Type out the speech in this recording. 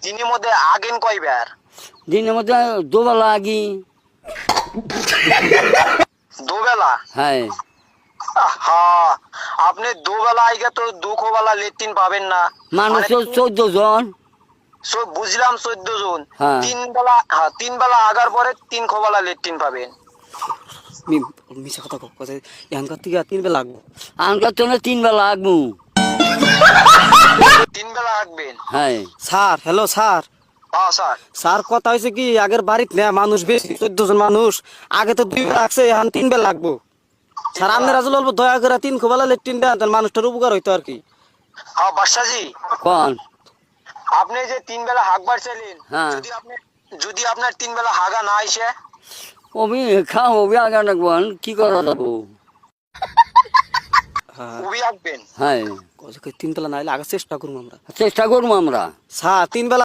দিনের মধ্যে আগেন কয়বার? দিনের মধ্যে দুবেলা আগি। দুবেলা? হ্যাঁ। হ্যাঁ, আপনি দুবেলা আইগে তো দুপুরবেলা লেট্রিন পাবেন না। মানুষ মানে 14 জন। বুঝলাম 14 জন। হ্যাঁ। তিন বেলা আগার পরে 3 বেলা লেট্রিন পাবেন। মিশা কথা কথা এখানকার থেকে 3 বেলা লাগবো। আনকার তো 3 বেলা আগবো। 3 বেলা আগবেন? হ্যাঁ। Sir, hello sir. হ্যাঁ স্যার। স্যার কথা হয়েছে কি, আগের বাড়িতে না মানুষ বেশি, 14 জন মানুষ। আগে তো 2 বেলা লাগছে, এখন 3 বেলা লাগবো। স্যার আপনারা যদি অল্প দয়া করে 3 বেলা লেট্রিন দেন তাহলে মানুষটার উপকার হইতো আর কি। হ্যাঁ বাদশাজি, কোন? আপনি যে 3 বেলা হাগবার চাইলেন, হ্যাঁ। যদি আপনার 3 বেলা হাগা না আইসে? ওবি খাও, ওবি আগা রাখবেন, কি করা যাবো? হ্যাঁ, উবি হাগবেন? হ্যাঁ, 3 বেলা না হলে আগে চেষ্টা করবো আমরা। চেষ্টা করবো আমরা। স্যার 3 বেলা